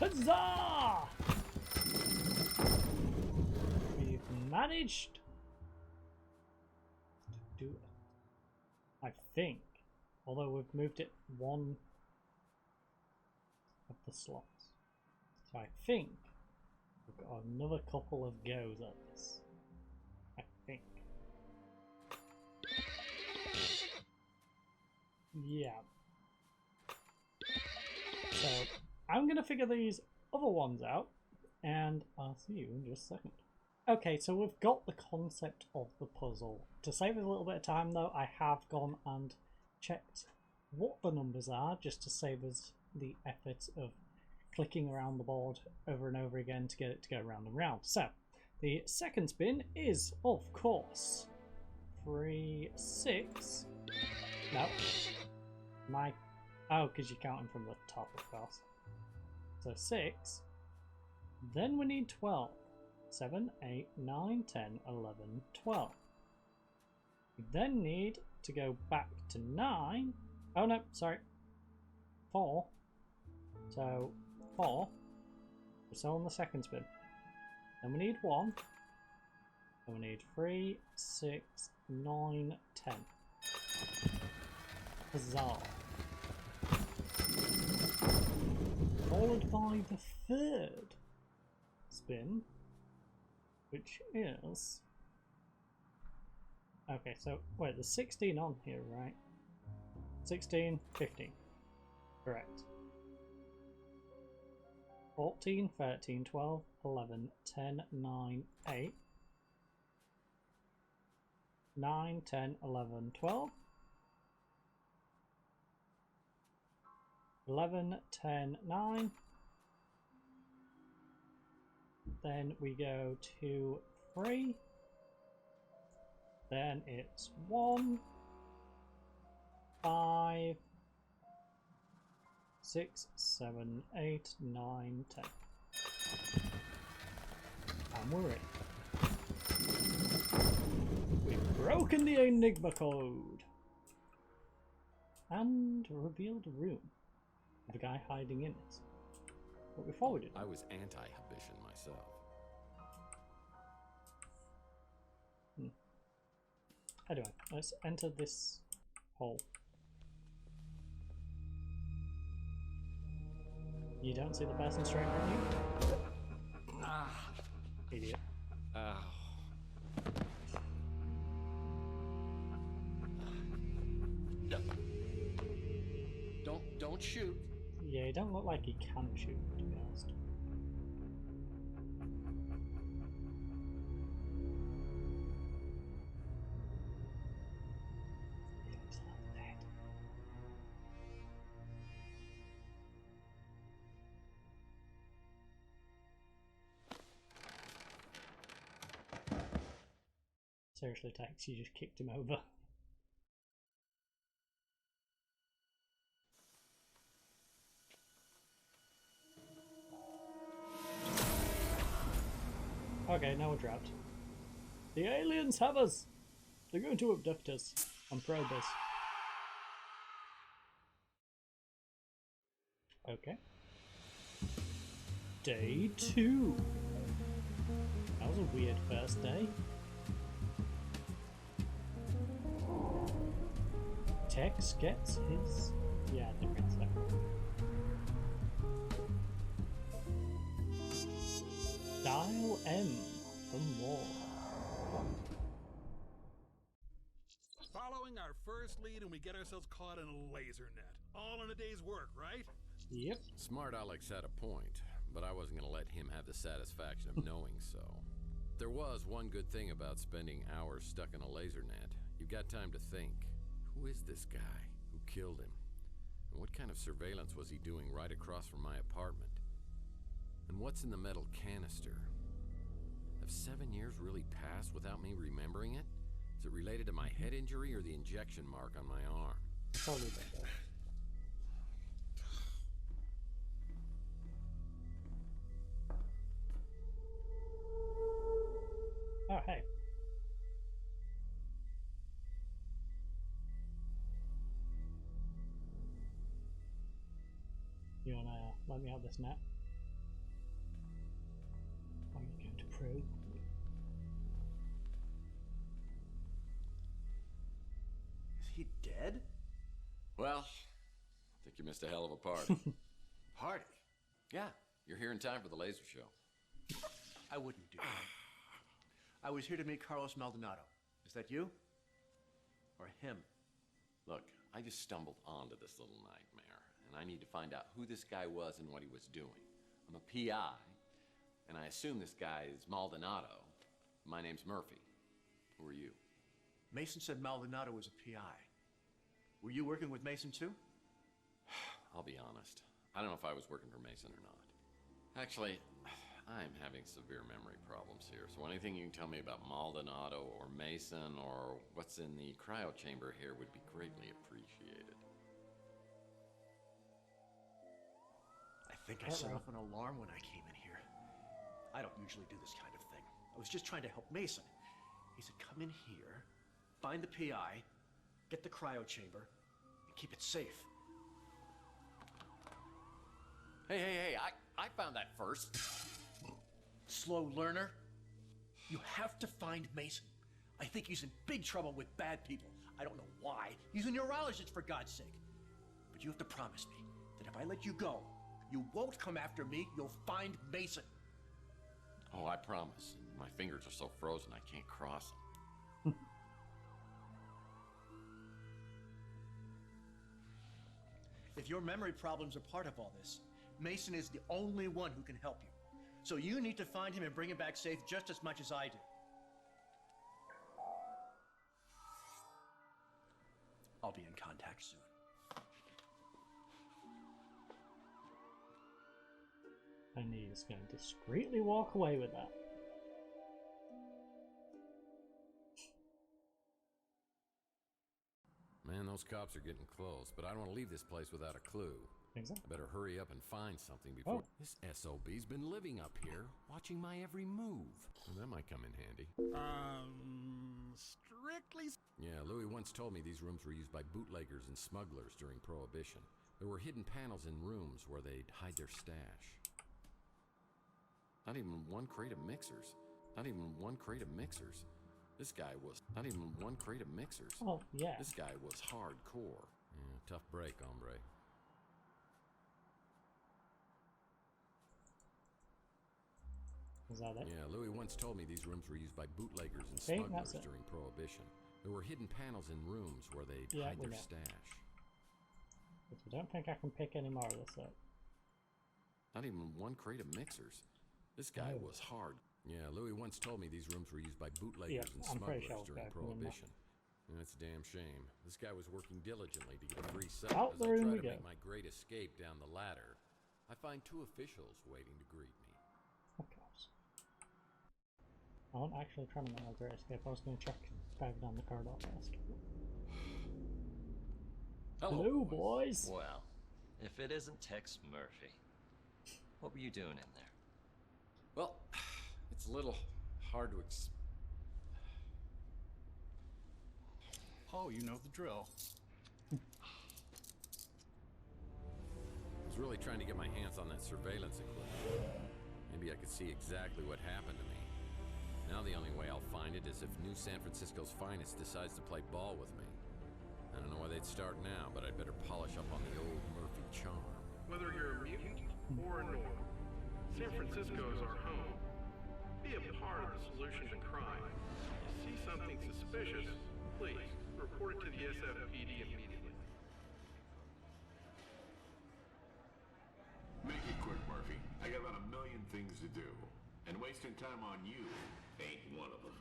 Huzzah! We've managed to do it. I think. Although we've moved it one of the slots. So I think we've got another couple of goes at this. I think. Yeah. So I'm going to figure these other ones out and I'll see you in just a second. Okay, so we've got the concept of the puzzle. To save us a little bit of time though, I have gone and checked what the numbers are just to save us the effort of clicking around the board over and over again to get it to go round and round. So the second spin is, of course, 3, 6. No. Oh, because you're counting from the top, of course. So 6. Then we need 12. 7, 8, 9, 10, 11, 12. We then need to go back to 9. Oh no, sorry. 4. So 4. We're still on the second spin. Then we need 1. Then we need 3, 6, 9, 10. Huzzah. Followed by the third spin, which is... Okay, so wait, there's 16 on here, right? 16, 15. Correct. 14, 13, 12, 11, 10, 9, 8. 9, 10, 11, 12. 11, 10, 9. Then we go to 3. Then it's 1, 5, 6, 7, 8, 9, 10. And we're in. We've broken the Enigma code. And revealed a room with a guy hiding in it. But before we do that, I was anti-ambition myself. Anyway, let's enter this hole. You don't see the person straight at you? Ah. Idiot. Ow. Don't shoot. Yeah, you don't look like he can shoot, to be honest. He looks like dead. Seriously, Tex, you just kicked him over. Okay, now we're trapped. The aliens have us! They're going to abduct us and probe us. Okay. Day 2. That was a weird first day. Tex gets his... Yeah, I think it's that. Dial M for more. Following our first lead and we get ourselves caught in a laser net. All in a day's work, right? Yep. Smart Alex had a point, but I wasn't going to let him have the satisfaction of knowing so. There was one good thing about spending hours stuck in a laser net. You got time to think. Who is this guy? Who killed him? And what kind of surveillance was he doing right across from my apartment? And what's in the metal canister? Have 7 years really passed without me remembering it? Is it related to my head injury or the injection mark on my arm? Probably that. Oh, hey. You wanna let me have this net? Pro. Is he dead? Well, I think you missed a hell of a party. Party? Yeah, you're here in time for the laser show. I wouldn't do that. I was here to meet Carlos Maldonado. Is that you? Or him? Look, I just stumbled onto this little nightmare, and I need to find out who this guy was and what he was doing. I'm a PI, and I assume this guy is Maldonado. My name's Murphy. Who are you? Mason said Maldonado was a PI. Were you working with Mason too? I'll be honest. I don't know if I was working for Mason or not. Actually, I'm having severe memory problems here, so anything you can tell me about Maldonado or Mason or what's in the cryo chamber here would be greatly appreciated. I think I set off an alarm when I came in here. I don't usually do this kind of thing. I was just trying to help Mason. He said, come in here, find the PI, get the cryo chamber, and keep it safe. Hey, I found that first. Slow learner. You have to find Mason. I think he's in big trouble with bad people. I don't know why. He's a neurologist, for God's sake. But you have to promise me that if I let you go, you won't come after me. You'll find Mason. Oh, I promise. My fingers are so frozen I can't cross them. If your memory problems are part of all this, Mason is the only one who can help you. So you need to find him and bring him back safe just as much as I do. I'll be in contact soon. And he's going to discreetly walk away with that. Man, those cops are getting close, but I don't want to leave this place without a clue. Exactly. I better hurry up and find something before... This SOB's been living up here, watching my every move. Well, that might come in handy. Strictly... Yeah, Louis once told me these rooms were used by bootleggers and smugglers during Prohibition. There were hidden panels in rooms where they'd hide their stash. Not even one crate of mixers. Not even one crate of mixers. This guy was... Not even one crate of mixers. Oh, yeah. This guy was hardcore. Yeah, tough break, hombre. Is that it? Yeah, Louis once told me these rooms were used by bootleggers and See, smugglers that's it. during Prohibition. There were hidden panels in rooms where they'd Yeah, hide we their know. stash. But I don't think I can pick any more of this up. Not even one crate of mixers. This guy Oh. was hard. Yeah, Louis once told me these rooms were used by bootleggers and I'm pretty smugglers sure during it's back in the Prohibition. And it's a damn shame. This guy was working diligently to get a free cell Out as the I room try we to go. make my great escape down the ladder. I find two officials waiting to greet me. Of course. I wasn't actually trying to make my great escape. I was going to check back down the corridor first. Hello, boys. Well, if it isn't Tex Murphy, what were you doing in there? Well, it's a little hard to Oh, you know the drill. I was really trying to get my hands on that surveillance equipment. Maybe I could see exactly what happened to me. Now the only way I'll find it is if New San Francisco's finest decides to play ball with me. I don't know why they'd start now, but I'd better polish up on the old Murphy charm. Whether you're a mutant or a normal, San Francisco's our home. Be a part of the solution to crime. You see something suspicious, please report it to the SFPD immediately. Make it quick, Murphy. I got about a million things to do. And wasting time on you ain't one of them.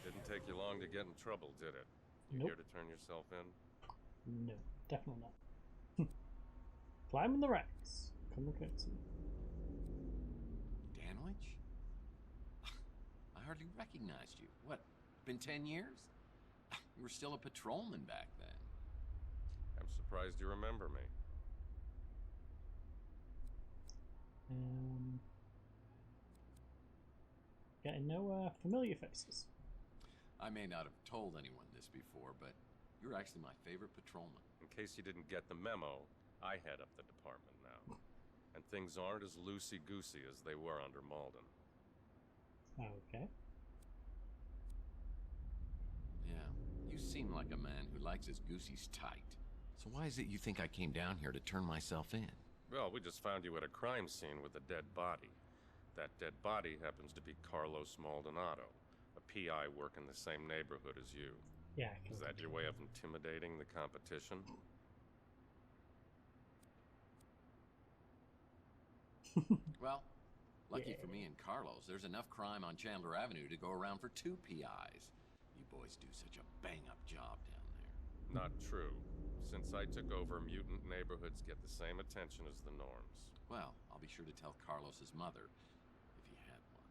Didn't take you long to get in trouble, did it? You Nope. here to turn yourself in? No, definitely not. Climbing the racks. Come look at some. Danwich? I hardly recognized you. What, been 10 years? You were still a patrolman back then. I'm surprised you remember me. Getting no familiar faces. I may not have told anyone this before, but you're actually my favorite patrolman. In case you didn't get the memo, I head up the department now. and things aren't as loosey-goosey as they were under Malden. Okay. Yeah, you seem like a man who likes his goosies tight. So why is it you think I came down here to turn myself in? Well, we just found you at a crime scene with a dead body. That dead body happens to be Carlos Maldonado, a PI working the same neighborhood as you. Yeah. Is that your way of intimidating the competition? Well, lucky for me and Carlos, there's enough crime on Chandler Avenue to go around for 2 PIs. You boys do such a bang-up job down there. Not true. Since I took over, mutant neighborhoods get the same attention as the norms. Well, I'll be sure to tell Carlos's mother, if he had one.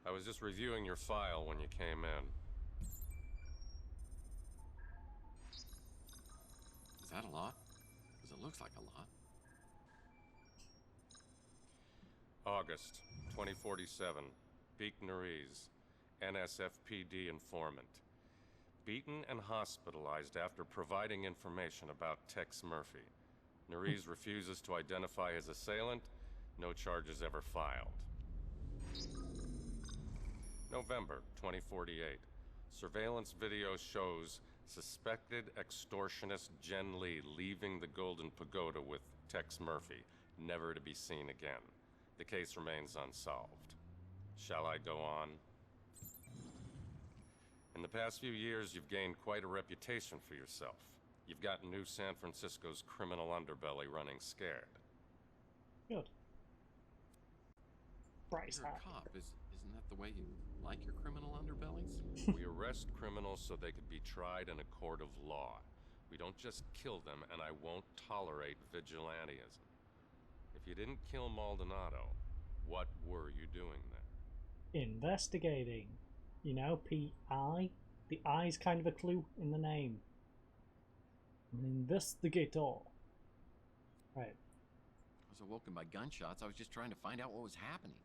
I was just reviewing your file when you came in. Is that a lot? Because it looks like a lot. August 2047. Beacon Ruiz, NSFPD informant. Beaten and hospitalized after providing information about Tex Murphy. Nariz refuses to identify his assailant. No charges ever filed. November 2048. Surveillance video shows suspected extortionist Jen Lee leaving the Golden Pagoda with Tex Murphy, never to be seen again. The case remains unsolved. Shall I go on? In the past few years, you've gained quite a reputation for yourself. You've got New San Francisco's criminal underbelly running scared. Good. Bryce, You're a cop. Isn't that the way you like your criminal underbellies? We arrest criminals so they could be tried in a court of law. We don't just kill them, and I won't tolerate vigilantism. If you didn't kill Maldonado, what were you doing then? Investigating. You know, P.I. The I's kind of a clue in the name. An investigator. Right. I was awoken by gunshots. I was just trying to find out what was happening.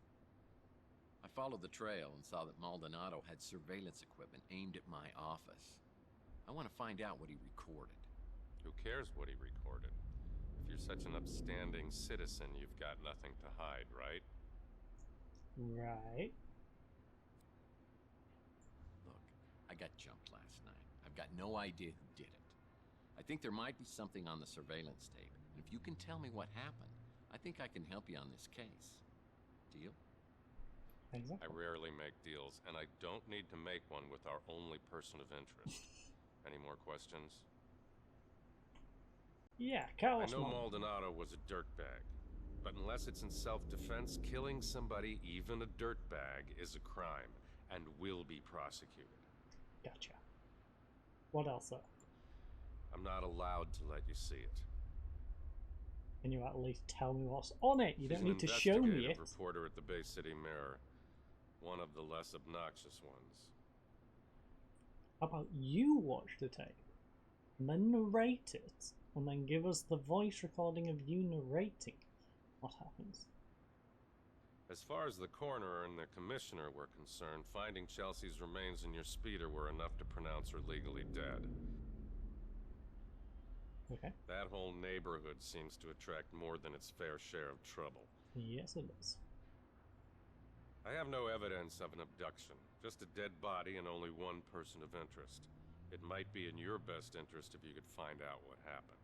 I followed the trail and saw that Maldonado had surveillance equipment aimed at my office. I want to find out what he recorded. Who cares what he recorded? If you're such an upstanding citizen, you've got nothing to hide, right? Right. Look, I got jumped last night. I've got no idea who did it. I think there might be something on the surveillance tape, and if you can tell me what happened, I think I can help you on this case. Deal? Exactly. I rarely make deals, and I don't need to make one with our only person of interest. Any more questions? Yeah, I Carlos know Maldonado was a dirtbag, but unless it's in self-defense, killing somebody, even a dirtbag, is a crime and will be prosecuted. Gotcha. What else, sir? I'm not allowed to let you see it. Can you at least tell me what's on it? You She's don't an need to show me it. reporter at the Bay City Mirror. One of the less obnoxious ones. How about you watch the tape and then narrate it, and then give us the voice recording of you narrating what happens? As far as the coroner and the commissioner were concerned, finding Chelsea's remains in your speeder were enough to pronounce her legally dead. Okay. That whole neighborhood seems to attract more than its fair share of trouble. Yes, it is. I have no evidence of an abduction, just a dead body and only one person of interest. It might be in your best interest if you could find out what happened.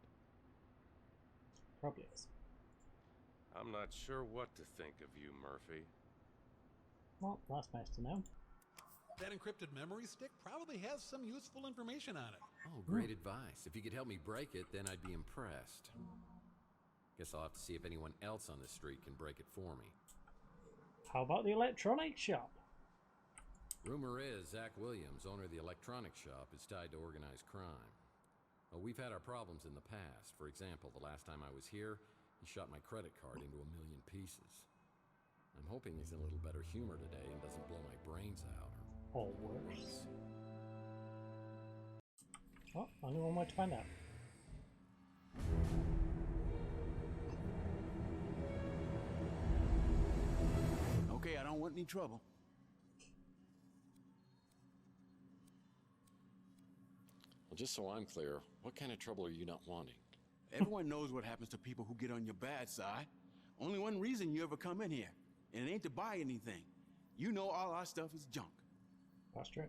Probably is. I'm not sure what to think of you, Murphy. Well, that's nice to know. That encrypted memory stick probably has some useful information on it. Oh, great advice. If you could help me break it, then I'd be impressed. Guess I'll have to see if anyone else on the street can break it for me. How about the electronics shop? Rumor is Zach Williams, owner of the electronics shop, is tied to organized crime. Well, we've had our problems in the past. For example, the last time I was here, he shot my credit card into 1,000,000 pieces. I'm hoping he's in a little better humor today and doesn't blow my brains out. Or worse. Oh, only one way to find out. Okay, I don't want any trouble. Well, just so I'm clear, what kind of trouble are you not wanting? Everyone knows what happens to people who get on your bad side. Only one reason you ever come in here, and it ain't to buy anything. You know all our stuff is junk. That's true.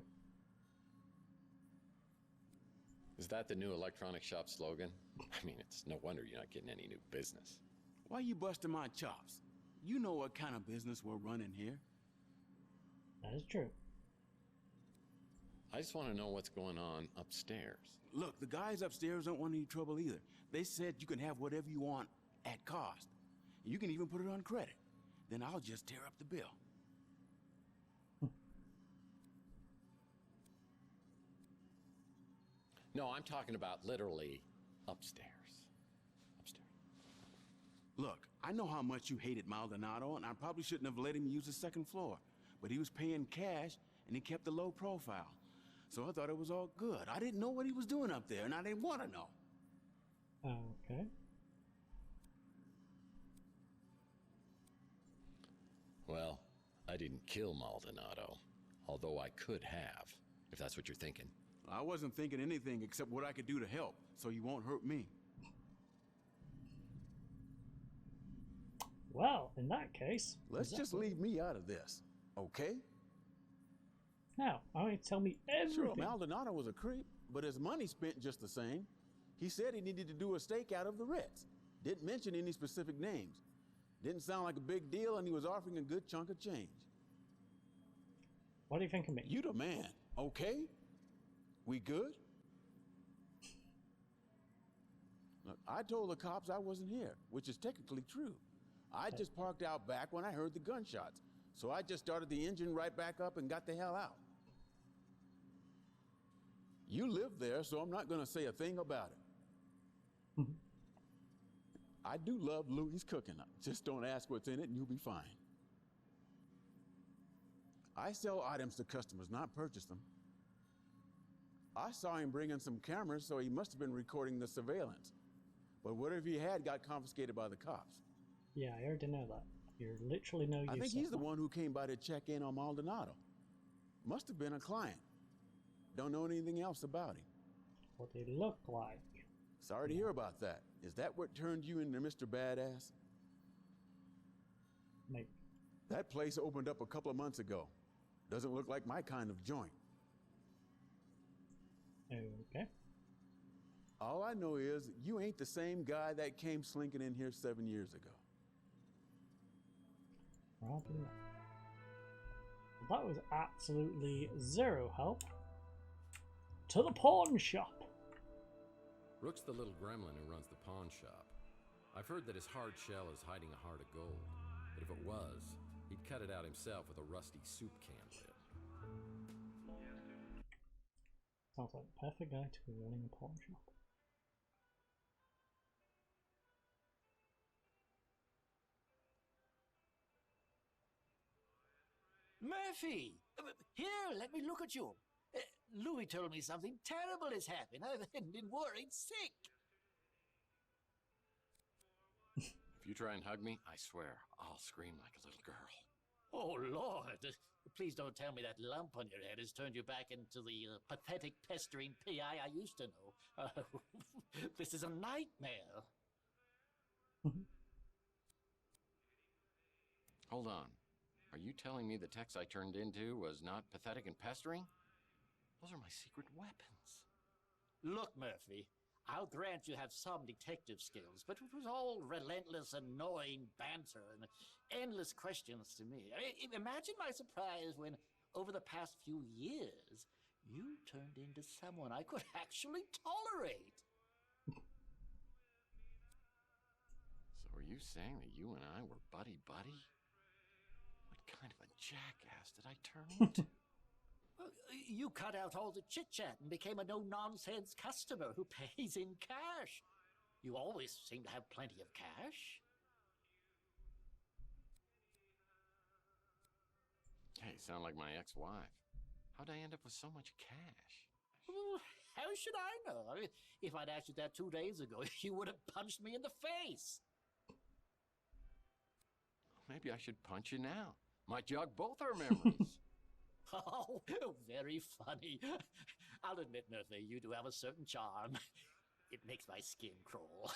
Is that the new electronic shop slogan? I mean, it's no wonder you're not getting any new business. Why you busting my chops? You know what kind of business we're running here. That is true. I just want to know what's going on upstairs. Look, the guys upstairs don't want any trouble either. They said you can have whatever you want at cost. You can even put it on credit. Then I'll just tear up the bill. No, I'm talking about literally upstairs. Upstairs. Look, I know how much you hated Maldonado, and I probably shouldn't have let him use the second floor. But he was paying cash, and he kept a low profile. So I thought it was all good. I didn't know what he was doing up there, and I didn't want to know. Okay. Well, I didn't kill Maldonado, although I could have, if that's what you're thinking. I wasn't thinking anything except what I could do to help, so you won't hurt me. Well, in that case... Let's just leave me out of this, okay? Now, I want you to tell me everything. Sure, Maldonado was a creep, but his money spent just the same. He said he needed to do a stake out of the Ritz. Didn't mention any specific names. Didn't sound like a big deal, and he was offering a good chunk of change. What do you think of me? You the man, okay? We good? Look, I told the cops I wasn't here, which is technically true. I just parked out back when I heard the gunshots, so I just started the engine right back up and got the hell out. You live there, so I'm not going to say a thing about it. I do love Louie's cooking. Just don't ask what's in it and you'll be fine. I sell items to customers, not purchase them. I saw him bring in some cameras, so he must have been recording the surveillance. But whatever he had got confiscated by the cops. Yeah, I already know that. You're literally no use. I think he's the one who came by to check in on Maldonado. Must have been a client. Don't know anything else about him. What did he look like? Sorry to hear about that. Is that what turned you into Mr. Badass? Maybe. That place opened up a couple of months ago. Doesn't look like my kind of joint. Okay. All I know is you ain't the same guy that came slinking in here 7 years ago. Probably not. That was absolutely zero help. To the pawn shop. Rook's the little gremlin who runs the pawn shop. I've heard that his hard shell is hiding a heart of gold, but if it was, he'd cut it out himself with a rusty soup can lid. Sounds like the perfect guy to be running a pawn shop. Murphy! Here, let me look at you. Louis told me something terrible has happened. I've been worried sick. If you try and hug me, I swear, I'll scream like a little girl. Oh, Lord. Please don't tell me that lump on your head has turned you back into the pathetic, pestering P.I. I used to know. This is a nightmare. Hold on. Are you telling me the Tex I turned into was not pathetic and pestering? Those are my secret weapons. Look, Murphy, I'll grant you have some detective skills, but it was all relentless, annoying banter and endless questions to me. Imagine my surprise when, over the past few years, you turned into someone I could actually tolerate. So are you saying that you and I were buddy-buddy? What kind of a jackass did I turn into? You cut out all the chit-chat and became a no-nonsense customer who pays in cash. You always seem to have plenty of cash. Hey, sound like my ex-wife. How'd I end up with so much cash? How should I know? If I'd asked you that 2 days ago, you would have punched me in the face. Maybe I should punch you now. Might jog both our memories. Oh, very funny. I'll admit, Murphy, you do have a certain charm. It makes my skin crawl.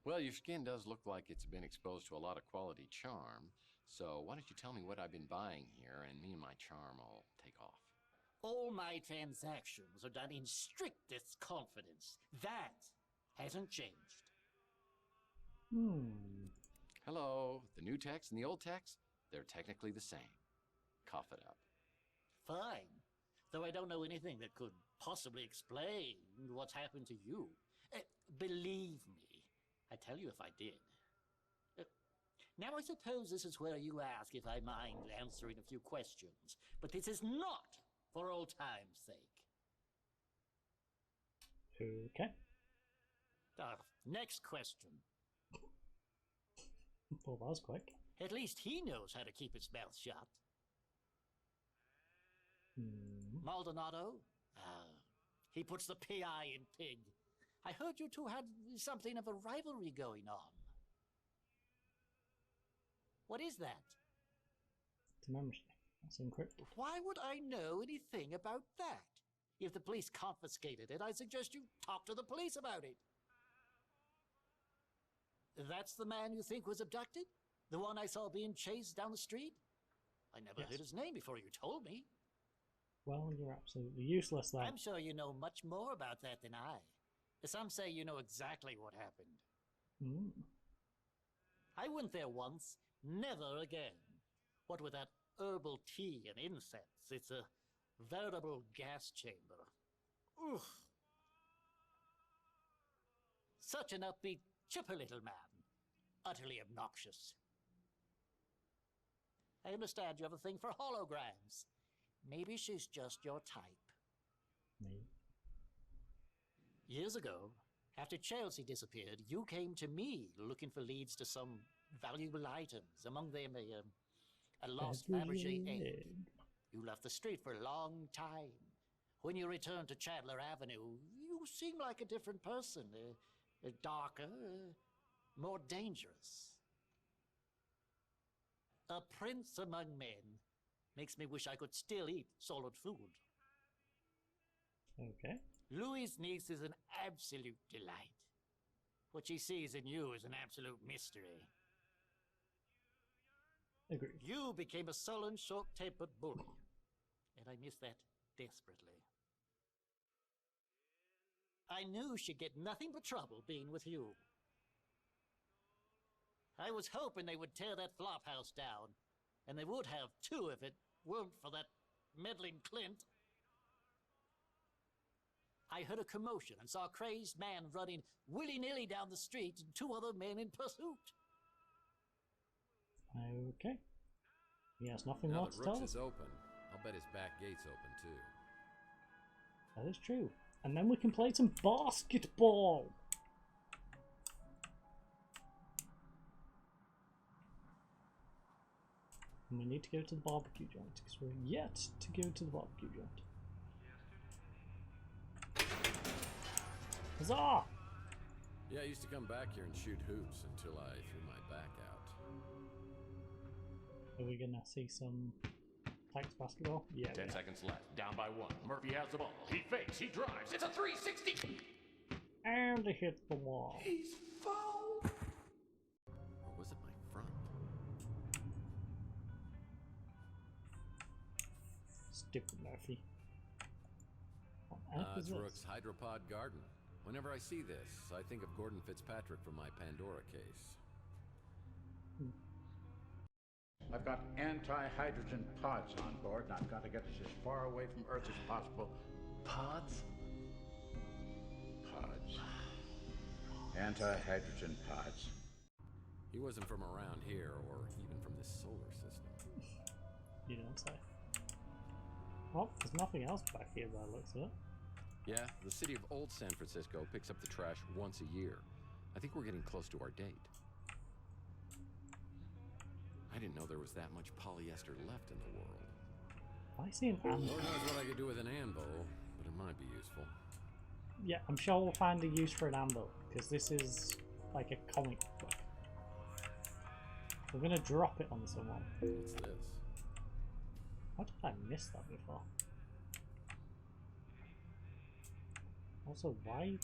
Well, your skin does look like it's been exposed to a lot of quality charm. So why don't you tell me what I've been buying here, and me and my charm will take off. All my transactions are done in strictest confidence. That hasn't changed. Hello. The new Tex and the old Tex, they're technically the same. Cough it up. Fine. Though I don't know anything that could possibly explain what's happened to you. Believe me, I'd tell you if I did. Now I suppose this is where you ask if I mind answering a few questions. But this is not for old time's sake. Okay. Next question. Well, that was quick. At least he knows how to keep his mouth shut. Maldonado? He puts the PI in pig. I heard you two had something of a rivalry going on. What is that? It's a memory stick. That's encrypted. Why would I know anything about that? If the police confiscated it, I suggest you talk to the police about it. That's the man you think was abducted? The one I saw being chased down the street? I never heard his name before you told me. Well, you're absolutely useless then. I'm sure you know much more about that than I. Some say you know exactly what happened. I went there once, never again. What with that herbal tea and incense, it's a veritable gas chamber. Oof. Such an upbeat, chipper little man. Utterly obnoxious. I understand you have a thing for holograms. Maybe she's just your type. Me? Years ago, after Chelsea disappeared, you came to me looking for leads to some valuable items, among them a lost Fabergé egg. You left the street for a long time. When you returned to Chandler Avenue, you seemed like a different person, darker, more dangerous. A prince among men makes me wish I could still eat solid food. Okay. Louis' niece is an absolute delight. What she sees in you is an absolute mystery. Agreed. You became a sullen, short-tempered bully, and I miss that desperately. I knew she'd get nothing but trouble being with you. I was hoping they would tear that flop house down, and they would have too if it weren't for that meddling Clint. I heard a commotion and saw a crazed man running willy-nilly down the street and two other men in pursuit. Okay. He has nothing Now more that to tell Rooks us. is open, I'll bet his back gate's open too. That is true. And then we can play some basketball. And we need to go to the barbecue joint because we're yet to go to the barbecue joint. Huzzah! Yeah, I used to come back here and shoot hoops until I threw my back out. Are we gonna see some Tex basketball? Yeah. 10 seconds left. Down by 1. Murphy has the ball. He fakes. He drives. It's a 360. And he hit the wall. He's fouled. Or was it my front? Stupid Murphy. What on earth is It's this? Rook's Hydropod Garden. Whenever I see this, I think of Gordon Fitzpatrick from my Pandora case. I've got anti-hydrogen pods on board, and I've got to get us as far away from Earth as possible. Pods? Pods. Anti-hydrogen pods. He wasn't from around here, or even from this solar system. You don't say. Well, there's nothing else back here by the looks of it. Yeah, the city of Old San Francisco picks up the trash once a year. I think we're getting close to our date. I didn't know there was that much polyester left in the world. I see an anvil. Lord knows what I could do with an anvil, but it might be useful. Yeah, I'm sure we'll find a use for an anvil, because this is like a comic book. We're gonna drop it on someone. What's this? How did I miss that before? Also, why?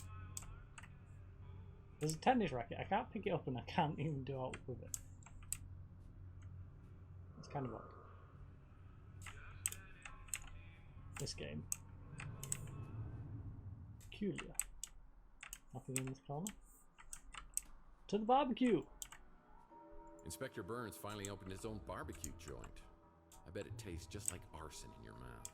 There's a tennis racket. I can't pick it up and I can't even do out with it. It's kind of odd. This game. Peculiar. Nothing in this corner. To the barbecue! Inspector Burns finally opened his own barbecue joint. I bet it tastes just like arson in your mouth.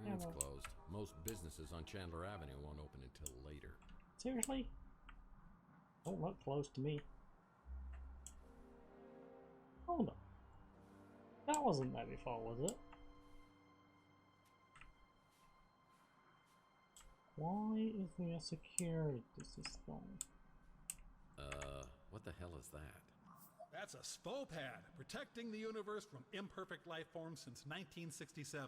Yeah, It's well. closed. Most businesses on Chandler Avenue won't open until later. Seriously? Don't look close to me. Hold on. That wasn't there before, was it? Why is there a security system? What the hell is that? That's a SPO-pad, protecting the universe from imperfect life forms since 1967.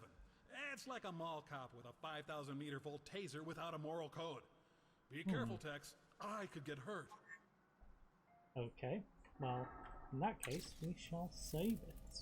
It's like a mall cop with a 5,000 meter volt taser without a moral code. Be careful, Tex. I could get hurt. Okay, well, in that case, we shall save it.